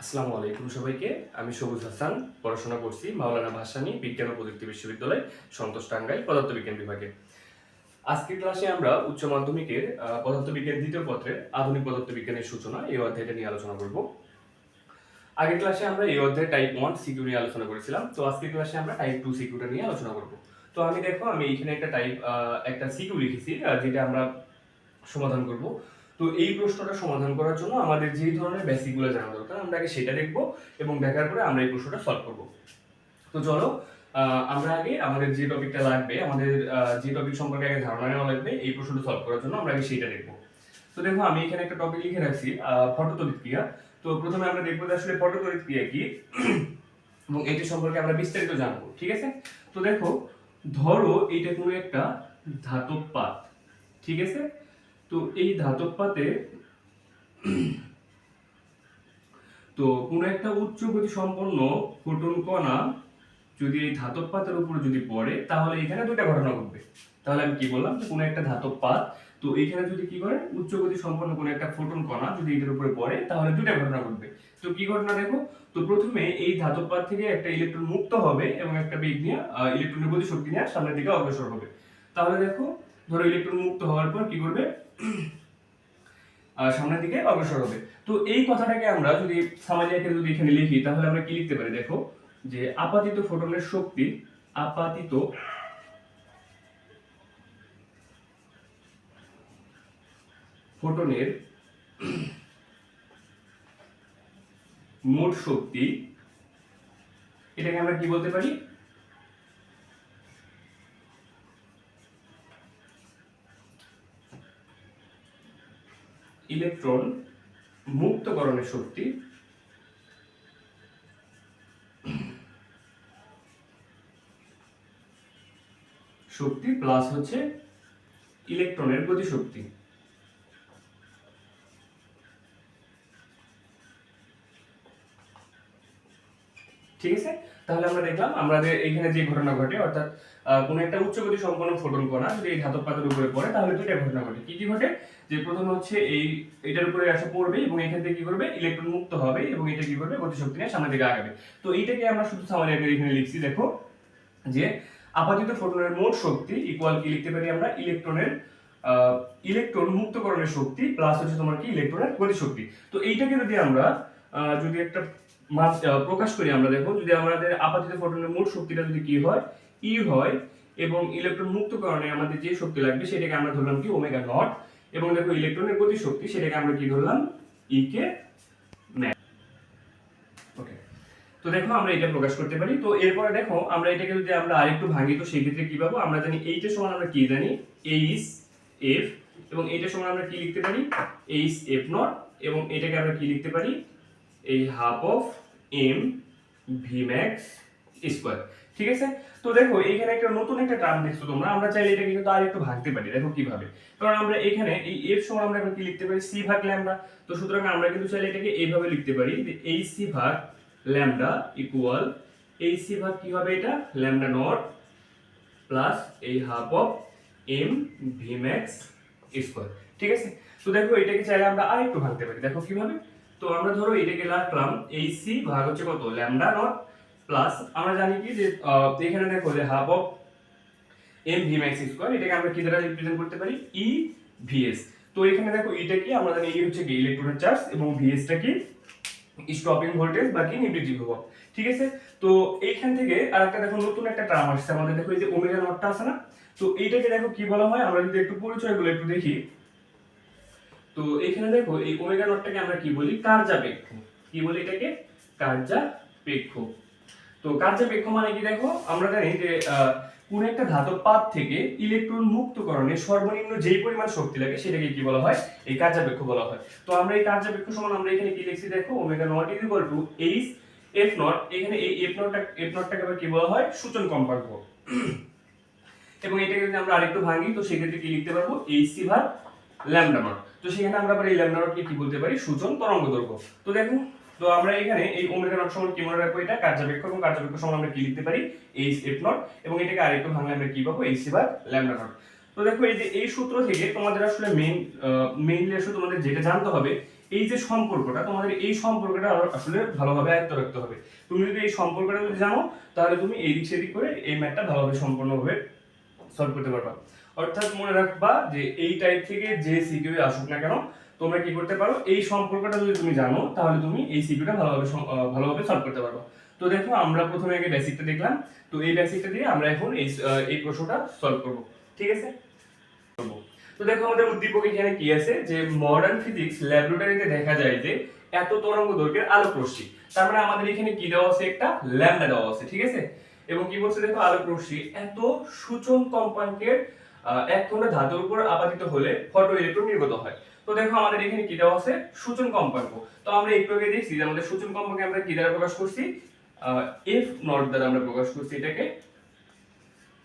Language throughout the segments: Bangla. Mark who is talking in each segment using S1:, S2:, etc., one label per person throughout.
S1: আসসালামু আলাইকুম সবাইকে। আমি সবুজ হাসান, পড়াশোনা করছি মাওলানা ভাসানী বিজ্ঞান ও প্রযুক্তি বিশ্ববিদ্যালয়, সন্তোষ টাঙ্গাইল, পদার্থবিজ্ঞান বিভাগে। আজকের ক্লাসে আমরা উচ্চ মাধ্যমিকের পদার্থবিজ্ঞান দ্বিতীয় পত্রের আধুনিক পদার্থবিজ্ঞানের সূচনা এই অধ্যায়টা নিয়ে আলোচনা করব। আগের ক্লাসে আমরা এই অধ্যায়ে টাইপ 1 সিকিউ নিয়ে আলোচনা করেছিলাম, তো আজকের ক্লাসে আমরা টাইপ 2 সিকিউটা নিয়ে আলোচনা করব। তো আমি এখানে একটা সিকিউ লিখেছি, যেটা আমরা সমাধান করব। তো এই প্রশ্নটা সমাধান করার জন্য আমাদের যে ধরনের বেসিকগুলো জানা দরকার আমরা আগে সেটা দেখব, এবং দেখার পরে আমরা এই প্রশ্নটা সলভ করব। তো চলো, আমরা আগে আমাদের যে টপিকটা লাগবে, আমাদের যে টপিক সম্পর্কে আগে ধারণা নেওয়া লাগবে এই প্রশ্নটা সলভ করার জন্য আমরা আগে সেটা দেখব। তো দেখো, আমি এখানে একটা টপিক লিখে রাখছি, ফটোতড়িৎ ক্রিয়া। তো প্রথমে আমরা দেখবো যে আসলে ফটোতড়িৎ ক্রিয়া কি, এবং এটি সম্পর্কে আমরা বিস্তারিত জানবো। ঠিক আছে? তো দেখো, ধরো এটা কোনো একটা ধাতব পাত। ঠিক আছে? তো এই ধাতব পাতে তো কোনো একটা উচ্চ গতি সম্পন্ন ফোটন কণা যদি এই ধাতব পাতের উপরে যদি পড়ে, তাহলে এখানে দুইটা ঘটনা ঘটবে। তাহলে আমি কি বললাম, যে কোনো একটা ধাতব পাত, তো এখানে যদি কি করে, উচ্চ গতি সম্পন্ন কোনো একটা ফোটন কণা যদি এটার উপরে পড়ে, তাহলে দুইটা ঘটনা ঘটবে। তো কি ঘটনা দেখো, তো প্রথমে এই ধাতব পাত থেকে একটা ইলেকট্রন মুক্ত হবে এবং একটা বেগ নিয়ে ইলেকট্রনের গতি শক্তি নিয়ে সামনের দিকে অগ্রসর হবে। তাহলে দেখো, ধরো ইলেকট্রন মুক্ত হওয়ার পর কি করবে, সামনের দিকে অগ্রসর হবে। তো এই কথাটাকে আমরা যদি সামাজিক আকারে যদি এখানে লিখি, তাহলে আমরা কি লিখতে পারি, দেখো যে আপাতিত ফোটনের শক্তি, আপাতিত ফোটনের মোট শক্তি, এটাকে আমরা কি বলতে পারি, ইলেকট্রন মুক্তকরণের শক্তি, প্লাস হচ্ছে ইলেকট্রনের গতিশক্তি। ঠিক আছে? তাহলে আমরা দেখলাম আমাদের এখানে যে ঘটনা ঘটে, অর্থাৎ কোনো একটা উচ্চ গতি সম্পন্ন ফোটন কণা যদি এই ধাতব পাতের উপরে পড়ে, তাহলে দুইটা ঘটনা ঘটে। কি কি ঘটে, যে প্রথমে হচ্ছে এটার উপরে এসে পড়বে এবং এখান থেকে কি করবে, ইলেকট্রন মুক্ত হবে এবং এটা কি করবে, গতিশক্তি নিয়ে সামনের দিকে আগাবে। তো এইটাকে আমরা শুধু সামারি আকারে এখানে লিখছি, দেখো যে আপাতিত ফোটনের মোট শক্তি ইকুয়াল কি লিখতে পারি আমরা, ইলেকট্রন মুক্তকরণের শক্তি প্লাস হচ্ছে তোমার কি, ইলেকট্রনের গতিশক্তি। তো এইটাকে যদি আমরা যদি একটা প্রকাশ করি, আমরা দেখো যদি আমাদের আপাতিত ফোটনের মোট শক্তিটা যদি কি হয়, ই হয়, এবং ইলেকট্রন মুক্তকরণে আমাদের যে শক্তি লাগবে সেটাকে আমরা ধরলাম কি, ওমেগা নট, এবং দেখো ইলেকট্রনের গতিশক্তি সেটাকে আমরা কি ধরলাম, ই কে ম্যাক্স। ওকে, তো দেখো আমরা এটা প্রকাশ করতে পারি। তো এরপরে দেখো, আমরা এটাকে যদি আমরা আরেকটু ভাঙি, তো সেই ক্ষেত্রে কি পাবো, আমরা জানি এইটার সমান আমরা কি জানি, এইচ এফ, এবং এইটার সমান আমরা কি লিখতে পারি, এইচ এফ নট, এবং এটাকে আমরা কি লিখতে পারি, এই half of m v max square. ঠিক আছে? তো দেখো এখানে একটা নতুন একটা টার্ম দেখছো তোমরা, আমরা চাইলে এটাকে কিন্তু আরেকটু ভাঙতে পারি। দেখো কিভাবে, কারণ আমরা এখানে এই এফ সমান আমরা কি লিখতে পারি, সি ভাগ ল্যামডা। তো সুতরাং আমরা কিন্তু চাইলে এটাকে এইভাবে লিখতে পারি যে এই সি ভাগ ল্যামডা ইকুয়াল এই সি ভাগ কি হবে, এটা ল্যামডা নট প্লাস এই half of m v max square. ঠিক আছে? তো দেখো এটাকে চাইলে আমরা আরেকটু ভাঙতে পারি। দেখো কিভাবে, তো আমরা ধরো এটাকে রাখলাম এই সি ভাগ হচ্ছে কত, ল্যামডা নট প্লাস আমরা জানি কি যে এখানে দেখো যে half of m v max square, এটাকে আমরা কি দ্বারা রিপ্রেজেন্ট করতে পারি, ই ভিএস। তো এখানে দেখো এটা কি, আমরা জানি ই হচ্ছে কি ইলেকট্রনের চার্জ, এবং ভিএস টা কি স্টপিং ভোল্টেজ বা কি নিবৃত্তি বিভব। ঠিক আছে? তো এইখান থেকে আরেকটা দেখো নতুন একটা টার্ম আসছে আমাদের, দেখো এই যে ওমেগা নটটা আছে না, তো এইটাকে দেখো কি বলা হয়, আমরা যদি একটু পরিচয়গুলো একটু দেখি। তো এখানে দেখো এই ওমেগা নটটাকে আমরা কি বলি, কার্যাপেক্ষ। কি বলি এটাকে, কার্যাপেক্ষ। তো কার্যাপেক্ষ মানে কি, দেখো আমরা জানি যে কোন একটা ধাতব পাত থেকে ইলেকট্রন মুক্তকরণে সর্বনিম্ন যেই পরিমাণ শক্তি লাগে সেটাকে কি বলা হয়, এই কার্যাপেক্ষ বলা হয়। তো আমরা এই কার্যাপেক্ষ সমান আমরা এখানে কি লিখছি, দেখো omega not is equal to H F not. এখানে এই এফ নটটাকে আবার কি বলা হয়, সূচন কম্পাঙ্ক। এবং এটাকে যদি আমরা আরেকটু ভাঙি, তো সেক্ষেত্রে কি লিখতে পারবো, এইচ সি ভাগ ল্যামডা নট। তো সেখানে আমরা আবার এই ল্যামডা নটকে কি বলতে পারি, সূচন তরঙ্গ দৈর্ঘ্য। তো দেখো, তো আমরা এখানে এই ওমেগা নট সমান কি মনে রাখবো, এটা কার্যাপেক্ষ, এবং কার্যাপেক্ষ সমান আমরা কি লিখতে পারি, এইচ এফ নট, এবং এটাকে আরেকটু ভাঙলে আমরা কি পাবো, এইচ সি ভাগ ল্যামডা নট। তো দেখো এই যে এই সূত্র থেকে তোমাদের আসলে মেইনলি আসলে তোমাদের যেটা জানতে হবে, এই যে সম্পর্কটা, তোমাদের এই সম্পর্কটা আসলে ভালোভাবে আয়ত্ত রাখতে হবে। তুমি যদি এই সম্পর্কটা যদি জানো, তাহলে তুমি এই দিক সেদিক করে এই ম্যাথটা ভালোভাবে সম্পূর্ণভাবে সলভ করতে পারবা। অর্থাৎ মনে রাখবা যে এই টাইপ থেকে যে সিকিউ আসুক না কেন, তোমরা কি করতে পারো, এই সম্পর্কটা যদি তুমি জানো তাহলে তুমি এই সিকিউটা ভালোভাবে সলভ করতে পারবা। তো দেখো আমরা প্রথমে আগে বেসিকটা দেখলাম, তো এই বেসিকটা দিয়ে আমরা এখন এই প্রশ্নটা সলভ করব। ঠিক আছে, তো দেখো আমাদের উদ্দীপক এখানে কি আছে, যে মডার্ন ফিজিক্স ল্যাবরেটরিতে দেখা যায় যে এত তরঙ্গ দৈর্ঘ্যের আলোক রশ্মি, তার মানে আমাদের এখানে কি দেওয়া আছে, একটা ল্যামডা দেওয়া আছে। ঠিক আছে, এবং কি বলছে দেখো, আলোক রশ্মি এত সূচন কম্পাঙ্কের এক খণ্ড ধাতুর উপর আপতিত হলে ফটো ইলেকট্রন নির্গত হয়। তো দেখো আমাদের এখানে কি দেওয়া আছে, সূচন কম্পাঙ্ক। তো আমরা একটু আগে দেখছি যে আমাদের সূচন কম্পাঙ্কে আমরা কি দ্বারা প্রকাশ করছি, এফ নট দ্বারা আমরা প্রকাশ করছি এটাকে,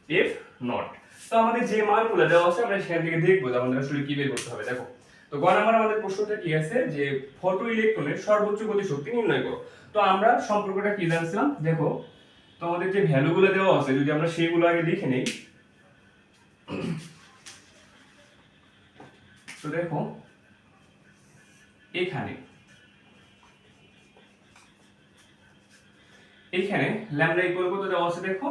S1: এফ নট। তো আমাদের যে মানগুলো দেওয়া আছে আমরা সেখান থেকে দেখবো যে আমাদের আসলে কি বের করতে হবে। দেখো, তো গ নাম্বার আমাদের প্রশ্নটা কি আছে, যে ফটো ইলেকট্রনের সর্বোচ্চ গতি শক্তি নির্ণয় করো। তো আমরা সম্পর্কটা কি জানছিলাম, দেখো তো আমাদের যে ভ্যালুগুলো দেওয়া আছে যদি আমরা সেইগুলো আগে লিখে নেই। তো দেখো এইখানে ল্যামডা ইকুয়াল কত দেওয়া আছে, দেখো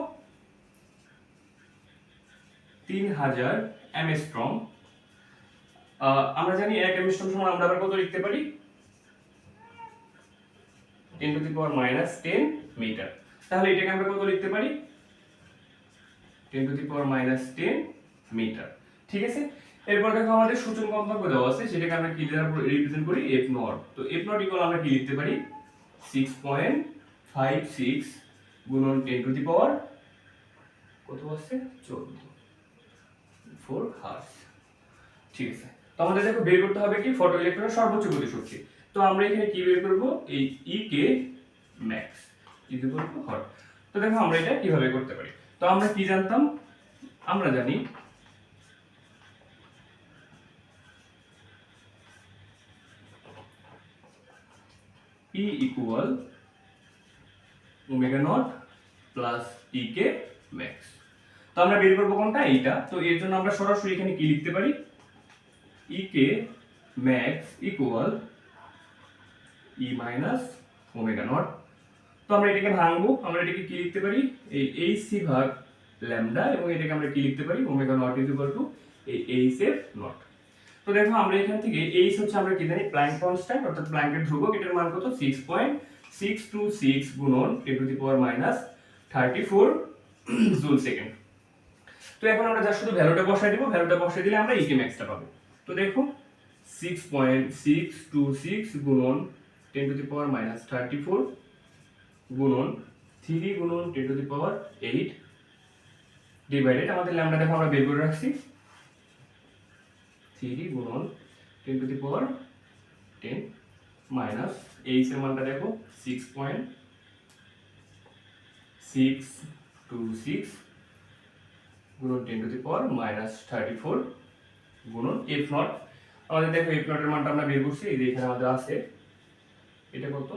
S1: 3000 অ্যামস্ট্রং। আমরা জানি 1 অ্যামস্ট্রং সমান আমরা আবার কত লিখতে পারি, 10⁻⁻10 মিটার। তাহলে এটাকে আমরা কত লিখতে পারি, 10⁻⁻10 মিটার। ঠিক আছে, এরপর দেখো আমাদের সূচন কম্পাঙ্ক দেওয়া আছে, সেটাকে আমরা কি দ্বারা রিপ্রেজেন্ট করি, এফ নট। তো এফ নট ইকুয়াল আমরা কি লিখতে পারি, 6.56 গুণন 10⁻, কত আছে, 4 হার্টজ। ঠিক আছে, তো আমাদের দেখো বের করতে হবে কি, ফটো ইলেকট্রনের সর্বোচ্চ গতি শক্তি। তো আমরা এখানে কি বের করব, এই E K max equal to hot. তো দেখো আমরা এটা কিভাবে করতে পারি। তো আমরা কি জানতাম, আমরা জানি E equal omega not plus E K max. তো আমরা বের করব কোনটা, এইটা। তো এর জন্য আমরা সরাসরি এখানে কি লিখতে পারি, E K max equal E minus omega nought. তো আমরা এটাকে ভাঙবো, আমরা এটাকে কি লিখতে পারি, এই এইচ সি ভাগ ল্যামডা, এবং এটাকে আমরা কি লিখতে পারি, omega not is equal to এই এইচ এফ নট। তো দেখো আমরা এখান থেকে এইচ হচ্ছে আমরা কি জানি, প্ল্যাঙ্ক কনস্ট্যান্ট, অর্থাৎ প্ল্যাঙ্কের ধ্রুবক, এটার মান কত, 6.626 গুণন 10⁻34 জুল সেকেন্ড। তো এখন আমরা যা শুধু ভ্যালুটা বসাই দিব, ভ্যালুটা বসাই দিলে আমরা ইকে ম্যাক্সটা পাবো। তো দেখো 6.626 গুণন 10⁻34 গুণন 3 গুণন 10⁻8 ডিভাইডেড, আমাদের ল্যামডা দেখো আমরা বের করে রাখছি, 3 গুণন 10⁻10 মাইনাস এইচ এর মানটা দেখো 6.626 গুণন 10⁻34 গুণন এফ নট। আমাদের দেখো এফ নটের মানটা আমরা বের করছি, এই যে এখানে আমাদের আছে, এটা কত,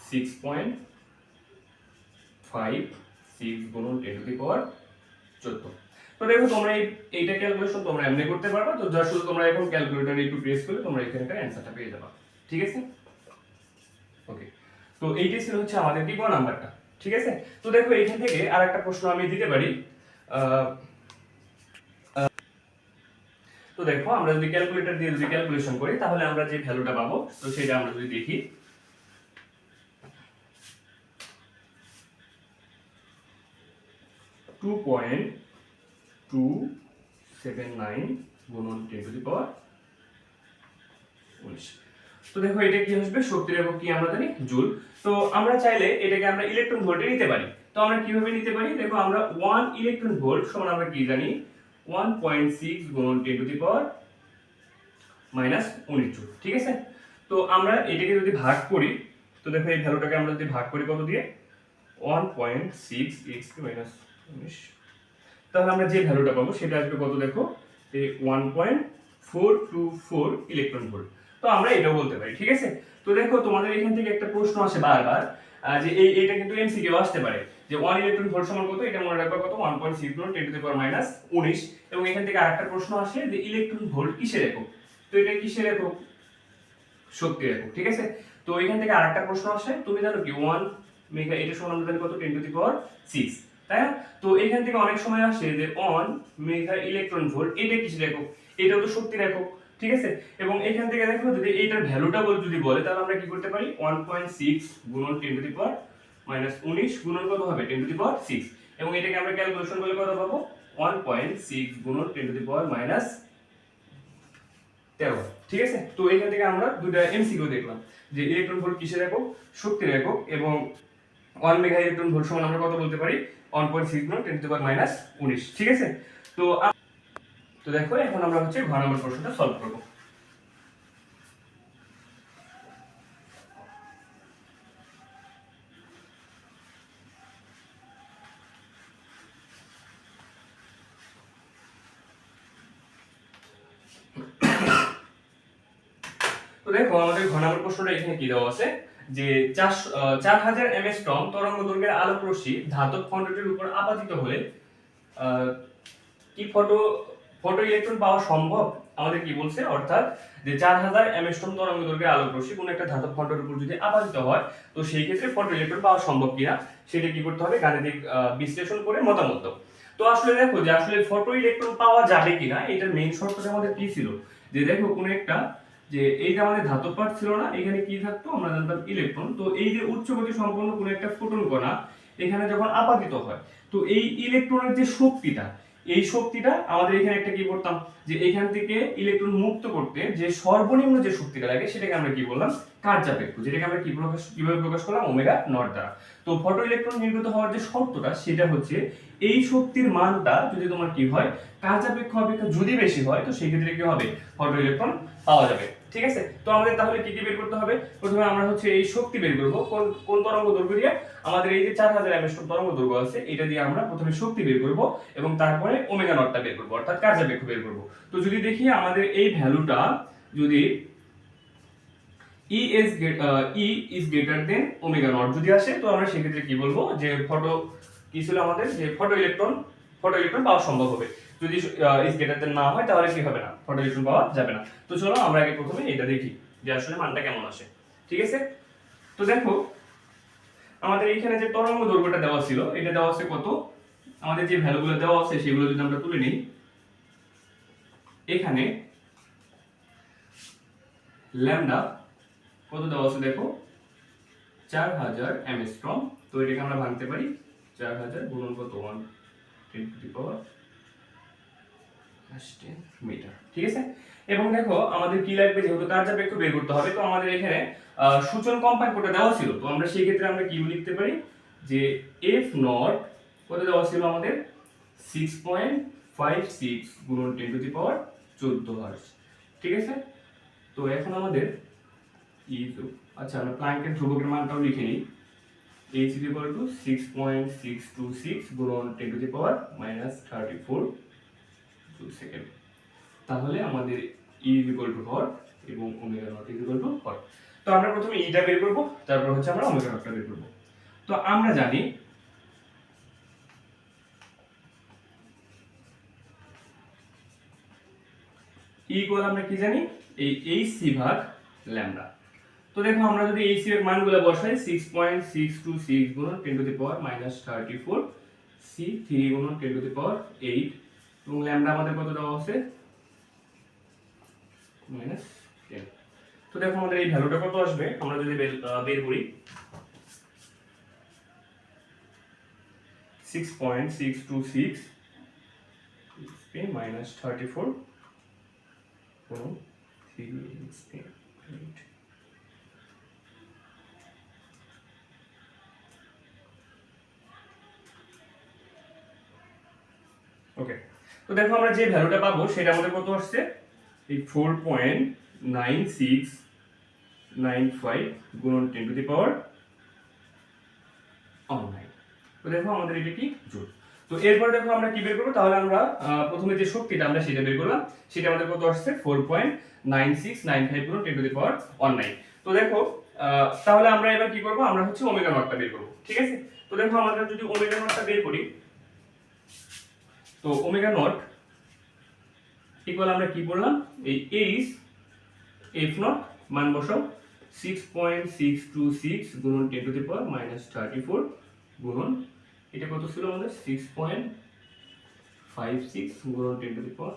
S1: 6.56 গুণন 10⁻14। তো দেখো তোমরা এইটা ক্যালকুলেশন তোমরা এমনি করতে পারবা। তো যা শুধু তোমরা এখন ক্যালকুলেটরে একটু প্রেস করলে তোমরা এখানকার অ্যানসারটা পেয়ে যাবে। ঠিক আছে, ওকে। তো এইটাই ছিল হচ্ছে আমাদের কি কোন নাম্বারটা। ঠিক আছে, তো দেখো এইখান থেকে আরেকটা প্রশ্ন আমি দিতে পারি। তো দেখো আমরা যদি ক্যালকুলেটর দিয়ে যদি ক্যালকুলেশন করি তাহলে আমরা যে ভ্যালুটা পাবো, তো সেটা আমরা যদি দেখি, 2.279 গুণন 10⁻19। তো দেখো এটা কি আসবে, শক্তির একক কি আমরা জানি, জুল। তো আমরা চাইলে এটাকে আমরা ইলেকট্রন ভোল্টে নিতে পারি। তো আমরা কিভাবে নিতে পারি, দেখো আমরা 1 ইলেকট্রন ভোল্ট সমান আমরা কি জানি, 1.6 গুণন 10⁻19 জুল। ঠিক আছে, তো আমরা এটাকে যদি ভাগ করি, তো দেখো এই ভ্যালুটাকে আমরা যদি ভাগ করি কত দিয়ে, 1.6 x - 19, তাহলে আমরা যে ভ্যালুটা পাবো সেটা আসবে কত, দেখো এই 1.424 ইলেকট্রন ভোল্ট। তো আমরা এটাও বলতে পারি। ঠিক আছে, তো দেখো তোমাদের এখান থেকে একটা প্রশ্ন আসে বারবার, যে এইটা কিন্তু এমসিকিউ আসতে পারে, যে 1 ইলেকট্রন ভোল্ট সমান কত, এটা মনে রাখবা কত, 1.6 গুণন 10⁻19। এবং এখান থেকে আরেকটা প্রশ্ন আসে যে ইলেকট্রন ভোল্ট কিসের একক। তো এটা কিসের একক? শক্তির একক, ঠিক আছে। তো এখান থেকে আরেকটা প্রশ্ন আসে, তুমি জানো কি 1 মেগা, এটা সমান আমরা জানি কত, 10 টু দি পাওয়ার 6, তাই না? তো এখান থেকে অনেক সময় আসে যে 1 মেগা ইলেকট্রন ভোল্ট, এটা কিসের একক? এটাও তো শক্তির একক, ঠিক আছে। এবং এখান থেকে দেখো যদি এইটার ভ্যালুটা যদি বলে, তাহলে আমরা কি করতে পারি, 1.6 গুণন 10 টু দি পাওয়ার মাইনাস 19 গুণন কত হবে, 10 টু দি পাওয়ার 6, এবং এটাকে আমরা ক্যালকুলেশন করলে কত পাবো, 1.6 গুণন 10 টু দি পাওয়ার মাইনাস 13, ঠিক আছে। তো এখান থেকে আমরা দুইটা এমসিকিউ দেখলাম যে ইলেকট্রন ভোল্ট কিসের একক, শক্তির একক, এবং 1 মেগা ইলেকট্রন ভোল্ট সমান আমরা কত বলতে পারি, 1.6 গুণ 10 টু দি পাওয়ার মাইনাস 19, ঠিক আছে। তো তো দেখো এখন আমরা হচ্ছে ঘ নম্বর প্রশ্নটা সলভ করব। তো দেখো আমাদের ঘ নম্বর প্রশ্নটা এখানে কি দেওয়া আছে, যে 4000 এমএসট্রম তরঙ্গ দৈর্ঘ্যের আলোক রশ্মি ধাতব খণ্ডটির উপর আপতিত হলে কি ফটো ইলেকট্রন পাওয়া সম্ভব? আমাদের কি বলছে, অর্থাৎ যে 4000 এমএসট্রম তরঙ্গ দৈর্ঘ্যের আলোক রশ্মি কোন একটা ধাতব খণ্ডের উপর যদি আপতিত হয়, তো সেই ক্ষেত্রে ফটো ইলেকট্রন পাওয়া সম্ভব কিনা সেটা কি করতে হবে, গাণিতিক বিশ্লেষণ করে মতামত দাও। তো আসলে দেখো যে আসলে ফটো ইলেকট্রন পাওয়া যাবে কিনা, এটার মেইন শর্তটা আমাদের কি ছিল, যে দেখো কোন একটা, যে এইটা আমাদের ধাতব পার্ট ছিল না, এখানে কি থাকতো আমরা জানতাম ইলেকট্রন। তো এই যে উচ্চ গতি সম্পন্ন কোন একটা ফোটন কণা এখানে যখন আপতিত হয়, তো এই ইলেকট্রনের যে শক্তিটা, এই শক্তিটা আমাদের এখানে একটা কি করতাম, যে এখান থেকে ইলেকট্রন মুক্ত করতে যে সর্বনিম্ন যে শক্তিটা লাগে সেটাকে আমরা কি বললাম, কার্যাপেক্ষ, যেটাকে আমরা কিভাবে প্রকাশ করলাম, ওমেগা নট দ্বারা। তো ফটো ইলেকট্রন নির্গত হওয়ার যে শর্তটা সেটা হচ্ছে এই শক্তির মানটা যদি তোমার কি হয়, কার্যাপেক্ষ অপেক্ষা যদি বেশি হয়, তো সেই ক্ষেত্রে কি হবে, ফটো ইলেকট্রন পাওয়া যাবে, ঠিক আছে। তো আমাদের তাহলে কি কি বের করতে হবে, প্রথমে আমরা হচ্ছে এই শক্তি বের করব, কোন কোন তরঙ্গ দৈর্ঘ্য দিয়ে, আমাদের এই যে 4000 এমএসট্রম তরঙ্গ দৈর্ঘ্য আছে, এটা দিয়ে আমরা প্রথমে শক্তি বের করব এবং তারপরে ওমেগা নটটা বের করব, অর্থাৎ কার্যাপেক্ষ বের করব। তো যদি দেখি আমাদের এই ভ্যালুটা যদি E is greater than omega not যদি আসে, তো আমরা সেক্ষেত্রে কি বলবো, যে কি ছিল আমাদের, যে ফটো ইলেকট্রন পাওয়া সম্ভব হবে। যদি ইজ গ্রেটার দেন না হয়, তাহলে কি হবে না, ফটো ইলেকট্রন পাওয়া যাবে না। তো চলো আমরা আগে প্রথমে এটা দেখি যে আসলে মানটা কেমন আসে, ঠিক আছে। তো দেখো আমাদের এইখানে যে তরঙ্গ দৈর্ঘ্যটা দেওয়া ছিল, এটা দেওয়া আছে কত, আমাদের যে ভ্যালুগুলো দেওয়া আছে সেগুলো যদি আমরা তুলে নিই, এখানে ল্যামডা কত দেওয়া আছে দেখো, 4000 অ্যাংস্ট্রম। তো এটাকে আমরা ভাঙতে পারি, 4000 গুণন কত, 1 10 টু দি পাওয়ার 10 মিটার, ঠিক আছে। এবং দেখো আমাদের কি লাগবে, যেহেতু কার্যাপেক্ষ বের করতে হবে, তো আমাদের এখানে সূচন কম্পাঙ্কটা দেওয়া ছিল, তো আমরা সেই ক্ষেত্রে আমরা কি লিখতে পারি, যে এফ নট কত দেওয়া ছিল আমাদের, 6.56 গুণন 10 টু দি পাওয়ার 14 হার্টজ, ঠিক আছে। তো এখন আমাদের আচ্ছা আমরা প্ল্যাঙ্কের ধ্রুবকের মানটাও লিখে নিই, h is equal to 6.626 গুণন 10 to the power minus 34 second. তাহলে আমাদের E is equal to হর এবং omega not is equal to হর। তো আমরা প্রথমে E টা বের করব, তারপর হচ্ছে আমরা ওমেগা নটটা বের করব। তো আমরা জানি E ইকুয়াল আমরা কি জানি, এই hc ভাগ ল্যামডা। তো দেখো আমরা যদি hc এর মানগুলো বসাই, 6.626 গুণন 10 to the power minus 34, c 3 গুণন 10 টু দি পাওয়ার 8, এবং ল্যামডা আমাদের কত দেওয়া আছে, মাইনাস 10। তো দেখো আমাদের এই ভ্যালুটা কত আসবে, আমরা যদি বের করি, 6.626 মাইনাস 34 গুণন 3 8। ওকে, তো দেখো আমরা যে ভ্যালুটা পাবো সেটা আমাদের কত আসছে, এই 4.9695 গুণন 10 টু দি পাওয়ার 9। তো দেখো আমাদের এটা কি জুল। তো এরপর দেখো আমরা কি বের করবো, তাহলে আমরা প্রথমে যে শক্তিটা আমরা সেটা বের করলাম, সেটা আমাদের কত আসছে, 4.9695 গুণন 10 টু দি পাওয়ার 19। তো দেখো তাহলে আমরা এবার কি করব, আমরা হচ্ছে ওমেগা নটটা বের করব, ঠিক আছে। তো দেখো আমরা যদি ওমেগা নটটা বের করি, তো ওমেগা নট ইকুয়াল আমরা কি বললাম, এই h এফ নট মান বসাও 6.626 গুণন 10 টু দি পাওয়ার -34 গুণন এটা কত ছিল আমাদের 6.56 গুণন 10 টু দি পাওয়ার।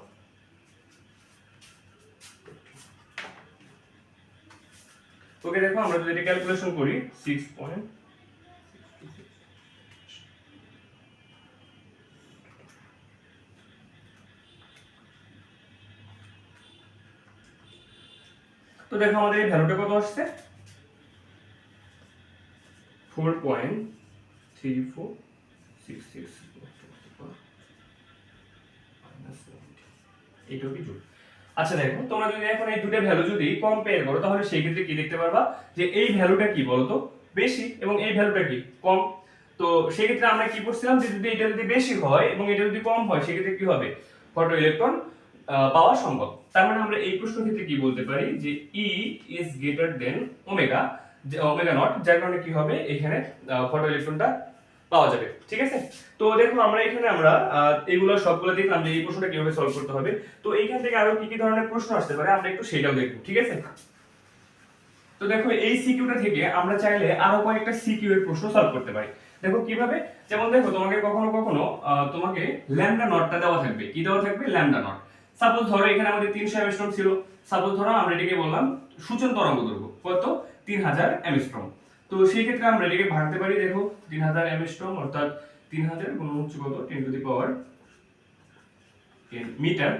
S1: ওকে দেখো আমরা যদি এটা ক্যালকুলেশন করি 6. তো দেখো আমাদের এই ভ্যালুটা কত আসছে 4.3466 এইটাও কি জুল। আচ্ছা দেখো তোমরা যদি এখন এই দুটো ভ্যালু যদি কম্পেয়ার করো তাহলে সেই ক্ষেত্রে কি দেখতে পারবা যে এই ভ্যালুটা কি বলতো বেশি এবং এই ভ্যালুটা কি কম। তো সেই ক্ষেত্রে আমরা কি করছিলাম যে যদি এটা যদি বেশি হয় এবং এটা যদি কম হয় সেই ক্ষেত্রে কি হবে ফটো ইলেকট্রন পাওয়া সম্ভব। তার মানে আমরা এই প্রশ্নের ক্ষেত্রে কি বলতে পারি যে E is greater than omega, যে ওমেগা নট, যার কারণে কি হবে এখানে ফটো ইলেকট্রনটা পাওয়া যাবে। ঠিক আছে, তো দেখো আমরা এখানে আমরা এগুলো সবগুলো দেখলাম যে এই প্রশ্নটা কিভাবে সলভ করতে হবে। তো এইখান থেকে আরো কি কি ধরনের প্রশ্ন আসতে পারে আমরা একটু সেটাও দেখব। ঠিক আছে, তো দেখো এই সিকিউটা থেকে আমরা চাইলে আরো কয়েকটা সিকিউ এর প্রশ্ন সলভ করতে পারি। দেখো কিভাবে, যেমন দেখো তোমাকে কখনো কখনো তোমাকে ল্যামডা নটটা দেওয়া থাকবে। কি দেওয়া থাকবে? Lambda not. সাপোজ ধরো এখানে আমাদের 300 অ্যাংস্ট্রম ছিল। সাপোজ ধরো আমরা এটাকে বললাম সূচন তরঙ্গ দৈর্ঘ্য কত 3000 অ্যাংস্ট্রম। তো সেই ক্ষেত্রে আমরা এটাকে ভাঙতে পারি। দেখো 3000 অ্যাংস্ট্রম অর্থাৎ 3000 গুণন হচ্ছে কত 10 টু দি পাওয়ার 10 মিটার।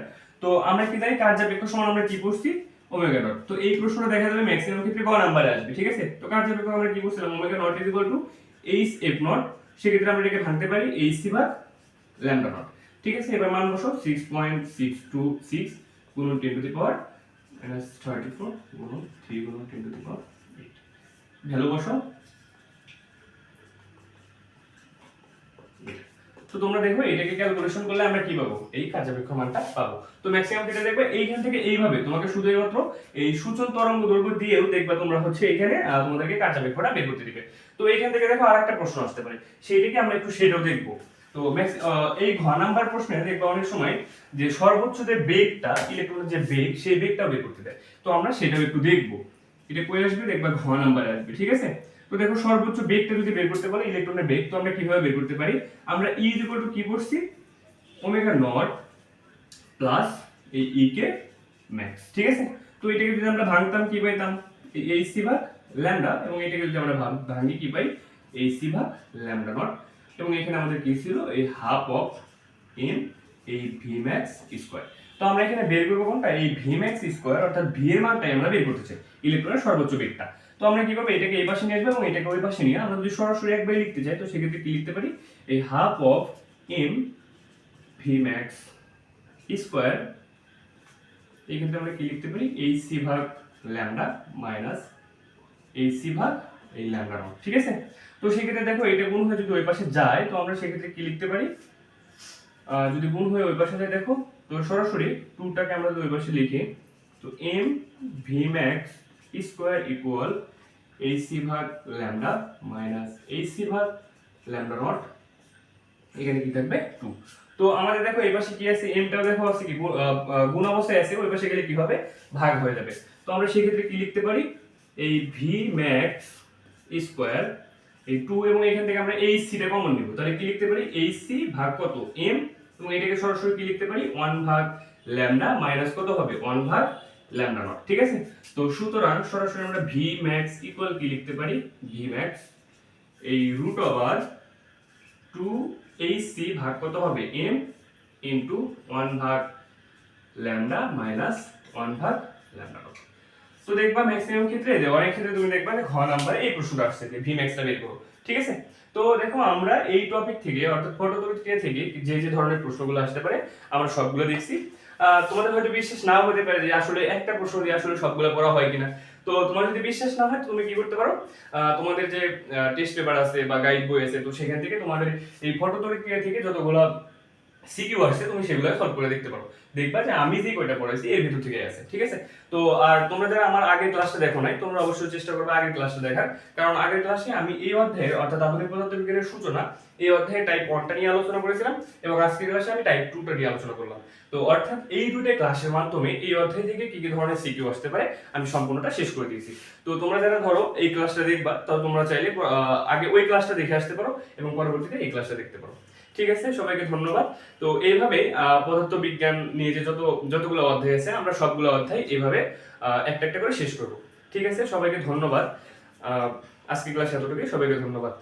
S1: তো আমরা কি জানি কার্যাবেক্ষ সমান আমরা কি করছি ওমেগা নট। তো এই প্রশ্নটা দেখা যাবে ম্যাক্সিমাম ক্ষেত্রে ক নাম্বারে আসবে। ঠিক আছে, তো কার্যাবেক্ষ আমরা কি বলছিলাম omega not is equal to H F not. সেক্ষেত্রে আমরা এটাকে ভাঙতে পারি এইচ সি ভাগ ল্যামডা নট। ঠিক আছে, এবার মান বসাও 6.626 গুণন 10 টু দি পাওয়ার -34 গুণন 3 গুণন 10 টু দি পাওয়ার 8 ভ্যালু বসাও। তো তোমরা দেখো এটাকে ক্যালকুলেশন করলে আমরা কি পাবো এই কার্যাবেক্ষ মানটা পাবো। তো ম্যাক্সিমাম ক্ষেত্রে দেখবে এইখান থেকে এইভাবে তোমাকে শুধুমাত্র এই সূচন তরঙ্গ দৈর্ঘ্য দিয়েও দেখবা তোমরা হচ্ছে এখানে তোমাদেরকে কার্যাবেক্ষটা বের করতে দিবে। তো এইখান থেকে দেখো আরেকটা প্রশ্ন আসতে পারে, সেইটাকে আমরা একটু সেটাও দেখবো। তো এই ঘ নাম্বার প্রশ্নে দেখবা অনেক সময় যে সর্বোচ্চ যে বেগটা ইলেকট্রনের যে বেগ সেই বেগটাও বের করতে দেয়। তো আমরা সেটাও একটু দেখবো। এটা কই আসবে দেখবা ঘ নাম্বারে আসবে। ঠিক আছে, তো দেখো সর্বোচ্চ বেগটা যদি বের করতে বলে ইলেকট্রনের বেগ, তো আমরা কিভাবে বের করতে পারি? আমরা E ইকুয়াল টু কি পড়ছি ওমেগা নট প্লাস এই E কে ম্যাক্স। ঠিক আছে, তো এটাকে যদি আমরা ভাঙতাম কি পাইতাম এইচ সি ভাগ ল্যামডা, এবং এটাকে যদি আমরা ভাঙি কি পাই এইচ সি ভাগ ল্যামডা নট, এবং এখানে আমাদের কি ছিল এই হাফ অফ এম এই ভি ম্যাক্স স্কয়ার। তো আমরা এখানে বের করব কোনটা এই ভি ম্যাক্স স্কয়ার, অর্থাৎ ভি এর মানটাই আমরা বের করতে চাই ইলেকট্রনের সর্বোচ্চ বেগটা। তো আমরা কি করব এটাকে এই পাশে নিয়ে আসবো এবং এটাকে ওই পাশে নিয়ে আমরা যদি সরাসরি একবারে লিখতে চাই তো সেক্ষেত্রে কি লিখতে পারি এই half of m v max square, এই ক্ষেত্রে আমরা কি লিখতে পারি এইচ সি ভাগ ল্যামডা মাইনাস এইচ সি ভাগ এই ল্যামডা নট। ঠিক আছে, তো সেক্ষেত্রে দেখো এটা গুণ হয়ে যদি ওই পাশে যায় তো আমরা সেক্ষেত্রে কি লিখতে পারি যদি গুণ হয়ে ওই পাশে যায় দেখো তো সরাসরি 2টাকে আমরা যদি ওই পাশে লিখি তো m v max square equal h c ভাগ ল্যামডা মাইনাস এইচ সি ভাগ ল্যামডা নট, এখানে কি থাকবে 2। তো আমাদের দেখো এই পাশে কি আছে এমটাও দেখো আছে কি গুণ অবস্থায় আছে, ওই পাশে গেলে কি হবে ভাগ হয়ে যাবে। তো আমরা সেই ক্ষেত্রে কি লিখতে পারি এই ভি ম্যাক্স স্কয়ার এই 2 এবং এখান থেকে আমরা এইচ সি টা কমন নিব, তাহলে কি লিখতে পারি এইচ সি ভাগ কত এম, এবং এটাকে সরাসরি কি লিখতে পারি 1 ভাগ ল্যামডা মাইনাস কত হবে 1 ভাগ ল্যামডা নট। ঠিক আছে, তো সুতরাং সরাসরি আমরা ভি ম্যাক্স ইকুয়াল কি লিখতে পারি ভি ম্যাক্স এই রুট ওভার 2 এইচ সি ভাগ কত হবে এম ইনটু 1 ভাগ ল্যামডা মাইনাস 1 ভাগ ল্যামডা নট। তো দেখবা ম্যাক্সিমাম ক্ষেত্রে অনেক ক্ষেত্রে তুমি দেখবা যে ঘ নাম্বারে এই প্রশ্নটা আসছে যে ভি ম্যাক্সটা বের করো। ঠিক আছে, তো দেখো আমরা এই টপিক থেকে অর্থাৎ ফটোতত্ত্ব থেকে যে যে ধরনের প্রশ্নগুলো আসতে পারে আমরা সবগুলো দেখছি। তোমাদের হয়তো বিশ্বাস নাও হতে পারে যে আসলে একটা প্রশ্ন দিয়ে আসলে সবগুলো পড়া হয় কিনা। তো তোমার যদি বিশ্বাস না হয় তুমি কি করতে পারো তোমাদের যে টেস্ট পেপার আছে বা গাইড বই আছে তো সেখান থেকে তোমাদের এই ফটোতত্ত্ব থেকে যতগুলো সিকিউ আসছে তুমি সেগুলো সলভ করে দেখতে পারো। দেখবা যে আমি যে কয়টা পড়াইছি এর ভিতর থেকে আছে, ঠিক আছে? তো আর তোমরা যারা আমার আগের ক্লাসটা দেখো নাই, তোমরা অবশ্যই চেষ্টা করবে আগের ক্লাসটা দেখার, কারণ আগের ক্লাসে আমি এই অধ্যায়ে অর্থাৎ আধুনিক পদার্থবিজ্ঞানের সূচনা এই অধ্যায়ে টাইপ 1টা নিয়ে আলোচনা করেছিলাম এবং আজকের ক্লাসে আমি টাইপ 2টা নিয়ে আলোচনা করলাম। তো অর্থাৎ এই দুটো ক্লাসের মাধ্যমে এই অধ্যায় থেকে কি কি ধরনের সিকিউ আসতে পারে আমি সম্পূর্ণটা শেষ করে দিয়েছি। তো তোমরা যারা ধরো এই ক্লাসটা দেখবা, তাহলে তোমরা চাইলে আগে ওই ক্লাসটা দেখে আসতে পারো এবং পরবর্তীতে এই ক্লাসটা দেখতে পারো। ঠিক আছে, সবাইকে ধন্যবাদ। তো এইভাবে পদার্থবিজ্ঞান নিয়ে যে যতগুলো অধ্যায় আছে আমরা সবগুলো অধ্যায় এইভাবে একটা একটা করে শেষ করব। ঠিক আছে, সবাইকে ধন্যবাদ। আজকে ক্লাস এতটুকুই, সবাইকে ধন্যবাদ।